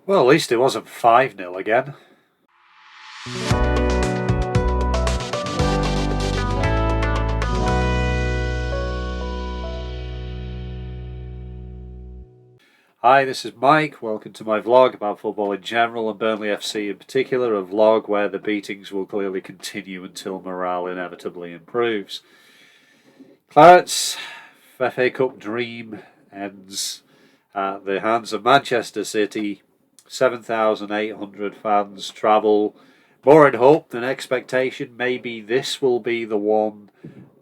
Well, at least it wasn't 5-0 again. Hi, this is Mike. Welcome to my vlog about football in general and Burnley FC in particular, a vlog where the beatings will clearly continue until morale inevitably improves. Claret's FA Cup dream ends at the hands of Manchester City. 7,800 fans travel, more in hope than expectation. Maybe this will be the one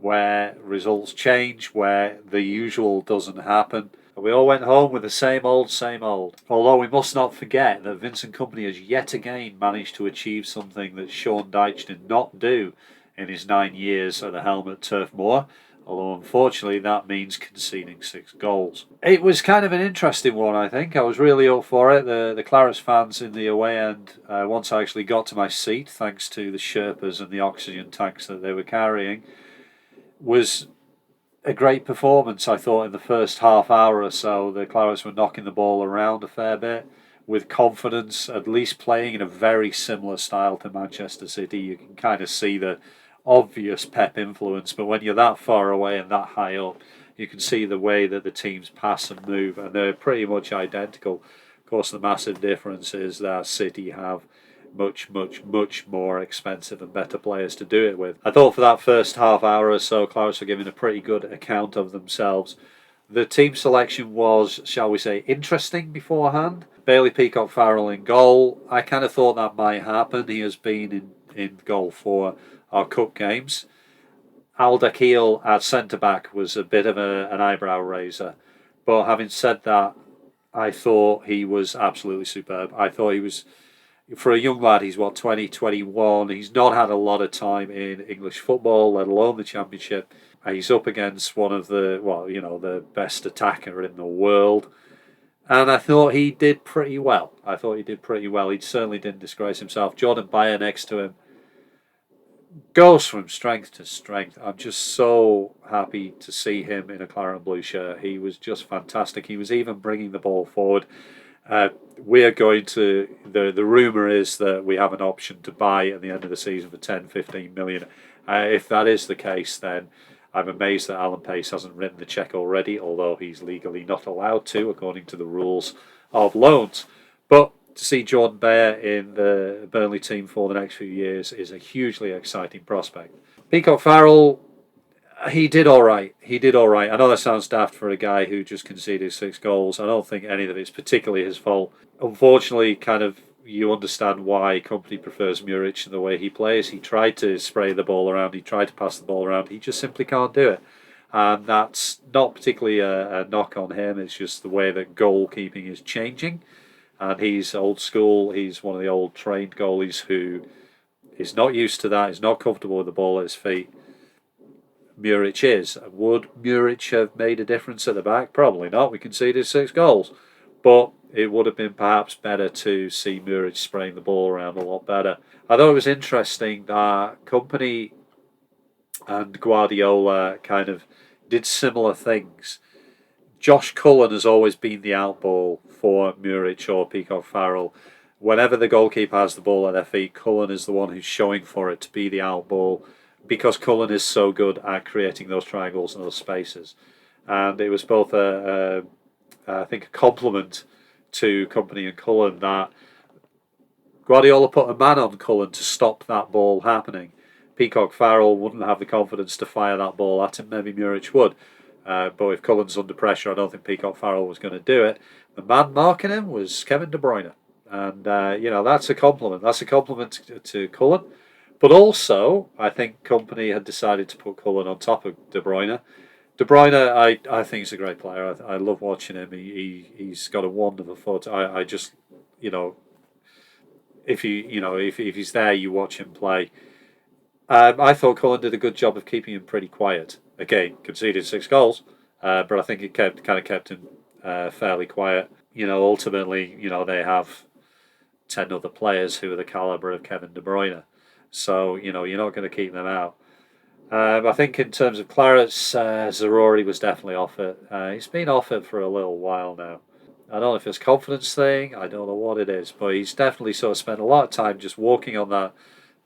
where results change, where the usual doesn't happen. We all went home with the same old, same old. Although we must not forget that Vincent Kompany has yet again managed to achieve something that Sean Dyche did not do in his 9 years at the helm at Turf Moor. Although unfortunately that means conceding 6 goals. It was kind of an interesting one, I think. I was really up for it. The Clarets fans in the away end, once I actually got to my seat, thanks to the Sherpas and the oxygen tanks that they were carrying, was a great performance. I thought in the first half hour or so the Clarets were knocking the ball around a fair bit with confidence, at least playing in a very similar style to Manchester City. You can kind of see the obvious Pep influence, but when you're that far away and that high up, you can see the way that the teams pass and move, and they're pretty much identical. Of course, the massive difference is that City have much more expensive and better players to do it with. I thought for that first half hour or so, Clarets were giving a pretty good account of themselves. The team selection was, shall we say, interesting beforehand. Bailey Peacock Farrell in goal. I kind of thought that might happen. He has been in goal for our cup games. Al Dakhil at centre-back was a bit of an eyebrow raiser. But having said that, I thought he was absolutely superb. I thought he was, for a young lad, he's 20, 21. He's not had a lot of time in English football, let alone the Championship. He's up against one of the best attacker in the world. And I thought he did pretty well. He certainly didn't disgrace himself. Jordan Bayer next to him goes from strength to strength. I'm just so happy to see him in a claret and blue shirt. He was just fantastic. He was even bringing the ball forward. We are going to, the rumour is that we have an option to buy at the end of the season for 10-15 million. If that is the case, then I'm amazed that Alan Pace hasn't written the cheque already, although he's legally not allowed to, according to the rules of loans. But to see Jordan Bayer in the Burnley team for the next few years is a hugely exciting prospect. Peacock Farrell, he did all right. I know that sounds daft for a guy who just conceded 6 goals. I don't think any of it's particularly his fault. Unfortunately, you understand why Kompany prefers Muric and the way he plays. He tried to spray the ball around. He tried to pass the ball around. He just simply can't do it. And that's not particularly a knock on him. It's just the way that goalkeeping is changing. And he's old school. He's one of the old trained goalies who is not used to that. He's not comfortable with the ball at his feet. Muric is. Would Muric have made a difference at the back? Probably not. We conceded 6 goals. But it would have been perhaps better to see Muric spraying the ball around a lot better. I thought it was interesting that Kompany and Guardiola kind of did similar things. Josh Cullen has always been the outball for Muric or Peacock Farrell. Whenever the goalkeeper has the ball at their feet, Cullen is the one who's showing for it to be the outball, because Cullen is so good at creating those triangles and those spaces. And it was both I think a compliment to Kompany and Cullen that Guardiola put a man on Cullen to stop that ball happening. Peacock Farrell wouldn't have the confidence to fire that ball at him. Maybe Muric would. But if Cullen's under pressure, I don't think Peacock Farrell was going to do it. The man marking him was Kevin De Bruyne. And, that's a compliment. That's a compliment to Cullen. But also, I think Kompany had decided to put Cullen on top of De Bruyne. De Bruyne, I think he's a great player. I love watching him. He's got a wonderful foot. I just, if he's there, you watch him play. I thought Cullen did a good job of keeping him pretty quiet. Again, conceded 6 goals, but I think it kept him fairly quiet. Ultimately, they have 10 other players who are the calibre of Kevin De Bruyne. So, you're not going to keep them out. I think in terms of Clarets, Zarori was definitely off it. He's been off it for a little while now. I don't know if it's a confidence thing. I don't know what it is, but he's definitely sort of spent a lot of time just walking on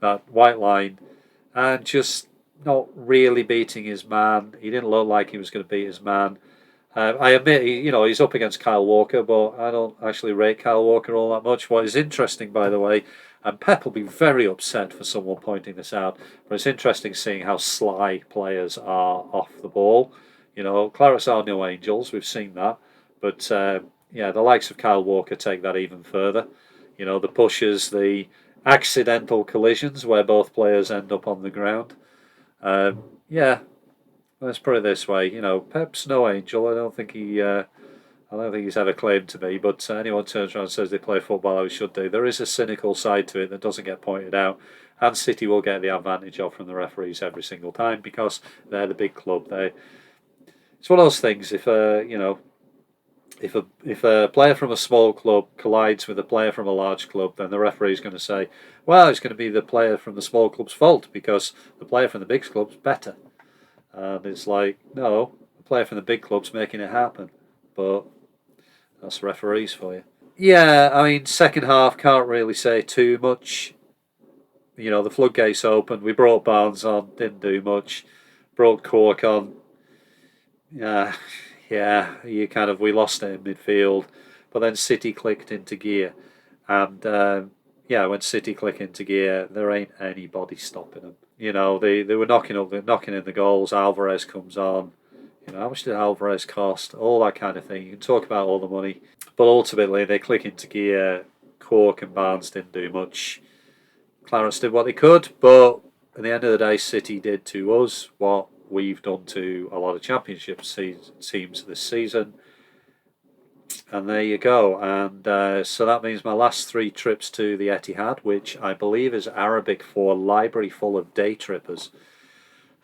that white line and just not really beating his man. He didn't look like he was going to beat his man. I admit, he's up against Kyle Walker, but I don't actually rate Kyle Walker all that much. What is interesting, by the way, and Pep will be very upset for someone pointing this out, but it's interesting seeing how sly players are off the ball. Clarets are no angels, we've seen that. But yeah, the likes of Kyle Walker take that even further. The pushes, the accidental collisions where both players end up on the ground. Yeah, let's put it this way. Pep's no angel. I don't think he's ever claimed to be. But anyone turns around and says they play football, how he should do. There is a cynical side to it that doesn't get pointed out, and City will get the advantage of from the referees every single time because they're the big club. It's one of those things. If a player from a small club collides with a player from a large club, then the referee is going to say, well, it's going to be the player from the small club's fault because the player from the big club's better. And it's like, no, the player from the big club's making it happen. But that's referees for you. Yeah, I mean, second half, can't really say too much. The floodgates opened. We brought Barnes on, didn't do much. Brought Cork on. Yeah, yeah, we lost it in midfield. But then City clicked into gear. And yeah, when City click into gear, there ain't anybody stopping them. They were knocking in the goals. Alvarez comes on. How much did Alvarez cost? All that kind of thing. You can talk about all the money, but ultimately they click into gear. Cork and Barnes didn't do much. Clarence did what they could, but at the end of the day, City did to us what we've done to a lot of Championship teams this season. And there you go. And so that means my last 3 trips to the Etihad, which I believe is Arabic for library full of day trippers,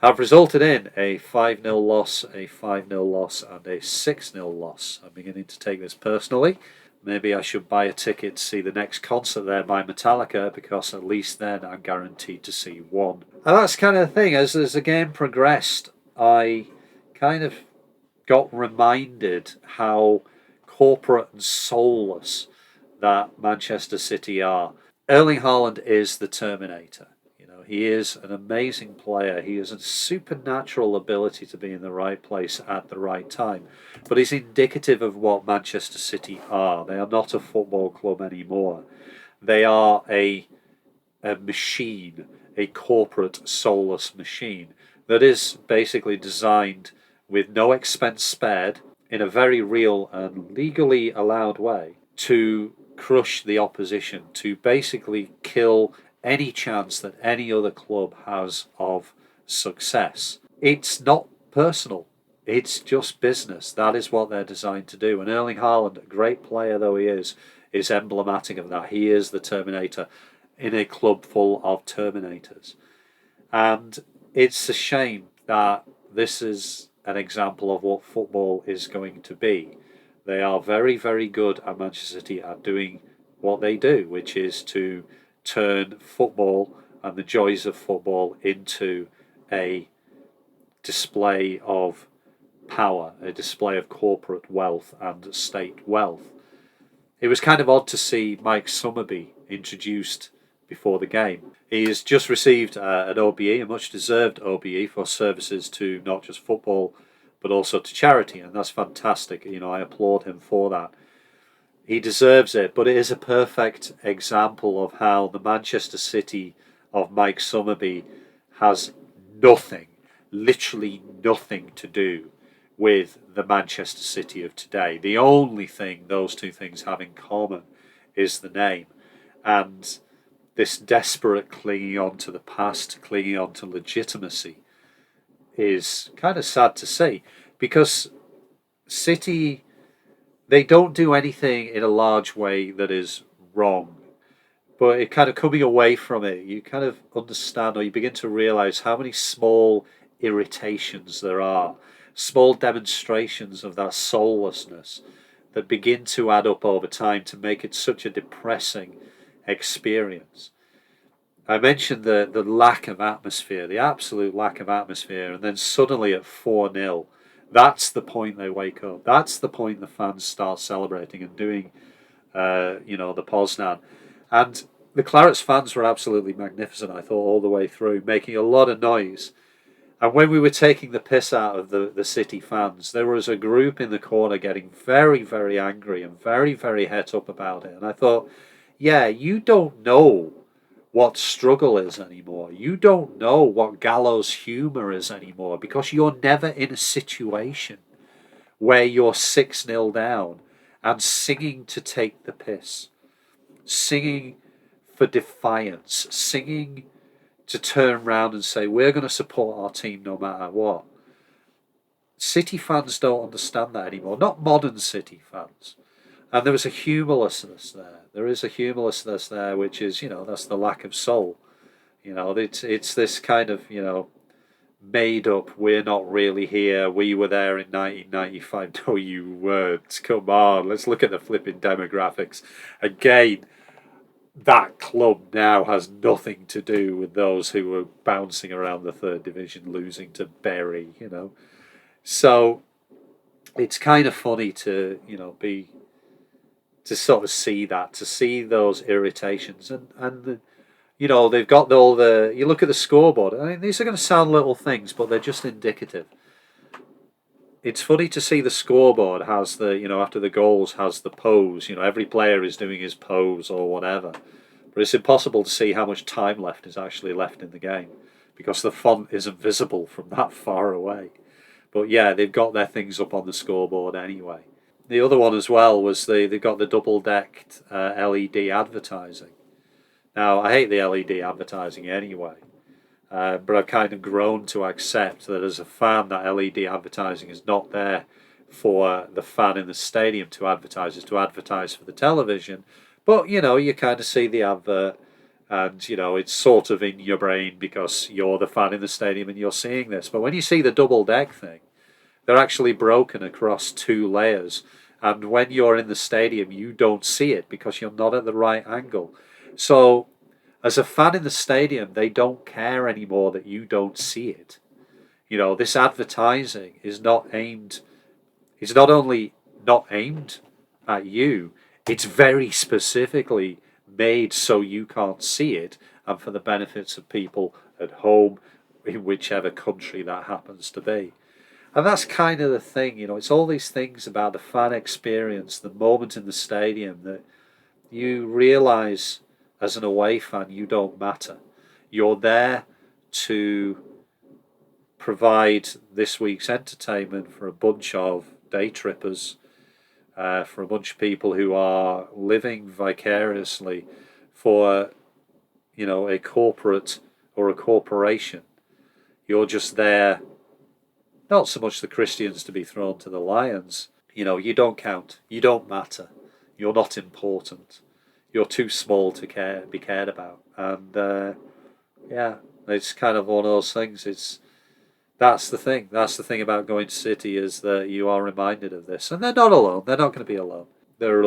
have resulted in a 5-0 loss, a 5-0 loss, and a 6-0 loss. I'm beginning to take this personally. Maybe I should buy a ticket to see the next concert there by Metallica, because at least then I'm guaranteed to see one. And that's kind of the thing. As the game progressed, I kind of got reminded how corporate and soulless that Manchester City are. Erling Haaland is the Terminator. He is an amazing player. He has a supernatural ability to be in the right place at the right time. But he's indicative of what Manchester City are. They are not a football club anymore. They are a machine, a corporate soulless machine that is basically designed with no expense spared, in a very real and legally allowed way, to crush the opposition, to basically kill any chance that any other club has of success. It's not personal. It's just business. That is what they're designed to do. And Erling Haaland, a great player though he is emblematic of that. He is the Terminator in a club full of Terminators. And it's a shame that this is an example of what football is going to be. They are very, very good at Manchester City at doing what they do, which is to turn football and the joys of football into a display of power, a display of corporate wealth and state wealth. It was kind of odd to see Mike Summerby introduced before the game. He has just received an OBE, a much deserved OBE, for services to not just football but also to charity, and that's fantastic. I applaud him for that. He deserves it, but it is a perfect example of how the Manchester City of Mike Summerby has nothing, literally nothing to do with the Manchester City of today. The only thing those two things have in common is the name. And this desperate clinging on to the past, clinging on to legitimacy, is kind of sad to see, because City, they don't do anything in a large way that is wrong, but it kind of coming away from it, you kind of understand, or you begin to realise how many small irritations there are, small demonstrations of that soullessness that begin to add up over time to make it such a depressing experience. I mentioned the lack of atmosphere, the absolute lack of atmosphere, and then suddenly at 4-0, That's the point they wake up. That's the point the fans start celebrating and doing, the Poznan. And the Clarets fans were absolutely magnificent, I thought, all the way through, making a lot of noise. And when we were taking the piss out of the City fans, there was a group in the corner getting very, very angry and very, very het up about it. And I thought, yeah, you don't know what struggle is anymore. You don't know what gallows humour is anymore because you're never in a situation where you're 6-0 down and singing to take the piss, singing for defiance, singing to turn around and say, we're going to support our team no matter what. City fans don't understand that anymore, not modern City fans. And there was a humorlessness there. There is a humorlessness there, which is, that's the lack of soul. It's this kind of, made up, we're not really here, we were there in 1995. No, you weren't. Come on, let's look at the flipping demographics. Again, that club now has nothing to do with those who were bouncing around the third division, losing to Bury, So it's kind of funny to, to sort of see that, to see those irritations. And they've got all the, you look at the scoreboard, I mean, these are going to sound little things, but they're just indicative. It's funny to see the scoreboard has the, after the goals has the pose, every player is doing his pose or whatever. But it's impossible to see how much time left is actually left in the game because the font isn't visible from that far away. But yeah, they've got their things up on the scoreboard anyway. The other one as well was they've got the double-decked LED advertising. Now, I hate the LED advertising anyway. But I've kind of grown to accept that as a fan, that LED advertising is not there for the fan in the stadium to advertise. It's to advertise for the television. But, you kind of see the advert and, it's sort of in your brain because you're the fan in the stadium and you're seeing this. But when you see the double deck thing, they're actually broken across 2 layers. And when you're in the stadium, you don't see it because you're not at the right angle. So as a fan in the stadium, they don't care anymore that you don't see it. This advertising is not aimed, it's not only not aimed at you, it's very specifically made so you can't see it and for the benefits of people at home in whichever country that happens to be. And that's kind of the thing, it's all these things about the fan experience, the moment in the stadium that you realise as an away fan, you don't matter. You're there to provide this week's entertainment for a bunch of day trippers, for a bunch of people who are living vicariously for, a corporate or a corporation. You're just there, not so much the Christians to be thrown to the lions. You don't count. You don't matter. You're not important. You're too small to be cared about. And yeah, it's kind of one of those things. That's the thing. That's the thing about going to City is that you are reminded of this, and they're not alone. They're not going to be alone. There are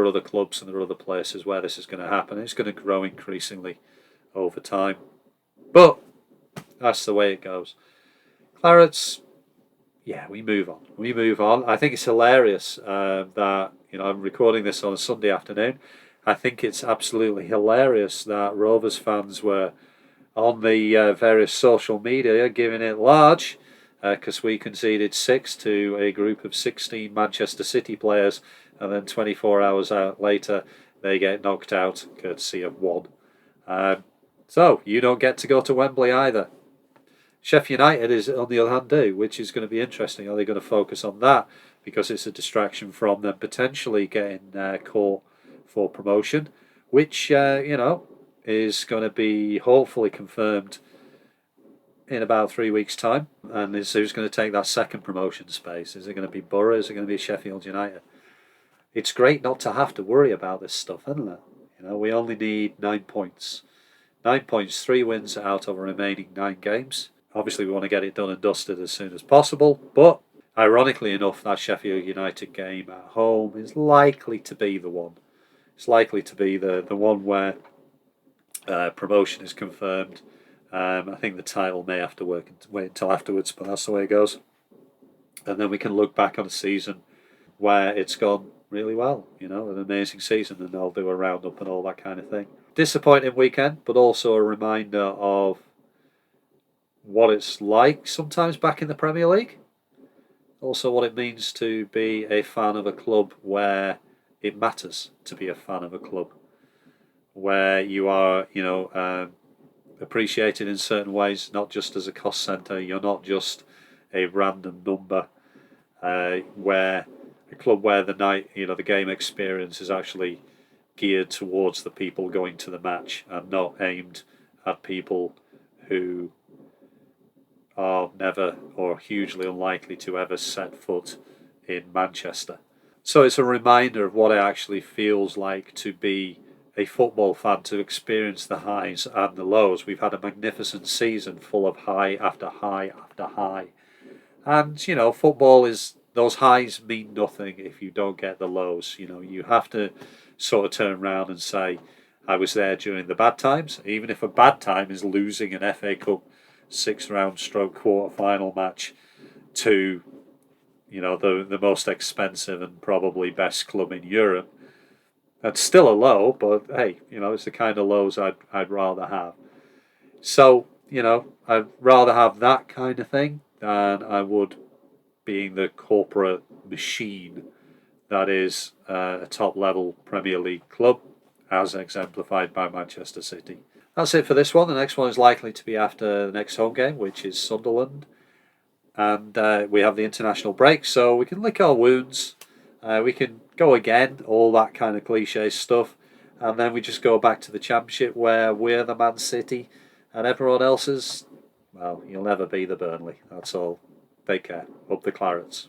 other clubs and there are other places where this is going to happen. It's going to grow increasingly over time, but that's the way it goes. Clarets, yeah, we move on. We move on. I think it's hilarious that I'm recording this on a Sunday afternoon. I think it's absolutely hilarious that Rovers fans were on the various social media giving it large because we conceded 6 to a group of 16 Manchester City players, and then 24 hours later they get knocked out courtesy of 1. So you don't get to go to Wembley either. Sheffield United is on the other hand do, which is going to be interesting. Are they going to focus on that because it's a distraction from them potentially getting caught for promotion, which is going to be hopefully confirmed in about 3 weeks' time. And who's going to take that second promotion space? Is it going to be Borough? Is it going to be Sheffield United? It's great not to have to worry about this stuff, isn't it? We only need 9 points. 9 points, 3 wins out of the remaining 9 games. Obviously, we want to get it done and dusted as soon as possible. But ironically enough, that Sheffield United game at home is likely to be the one. It's likely to be the one where promotion is confirmed. I think the title may have to wait until afterwards, but that's the way it goes. and then we can look back on a season where it's gone really well, an amazing season, and they'll do a roundup and all that kind of thing. Disappointing weekend, but also a reminder of what it's like sometimes back in the Premier League. Also, what it means to be a fan of a club where it matters to be a fan of a club, where you are, appreciated in certain ways, not just as a cost centre. You're not just a random number. Where a club where the game experience is actually geared towards the people going to the match and not aimed at people who are never or hugely unlikely to ever set foot in Manchester. So it's a reminder of what it actually feels like to be a football fan, to experience the highs and the lows. We've had a magnificent season full of high after high after high. And, football is, those highs mean nothing if you don't get the lows. You have to sort of turn around and say, I was there during the bad times, even if a bad time is losing an FA Cup 6th-round stroke quarter-final match to, the most expensive and probably best club in Europe. That's still a low, but hey, it's the kind of lows I'd rather have. So, I'd rather have that kind of thing than I would being the corporate machine that is a top-level Premier League club, as exemplified by Manchester City. That's it for this one. The next one is likely to be after the next home game, which is Sunderland. And we have the international break, so we can lick our wounds. We can go again, all that kind of cliche stuff. And then we just go back to the Championship where we're the Man City and everyone else is, well, you'll never be the Burnley. That's all. Take care. Up the Clarets.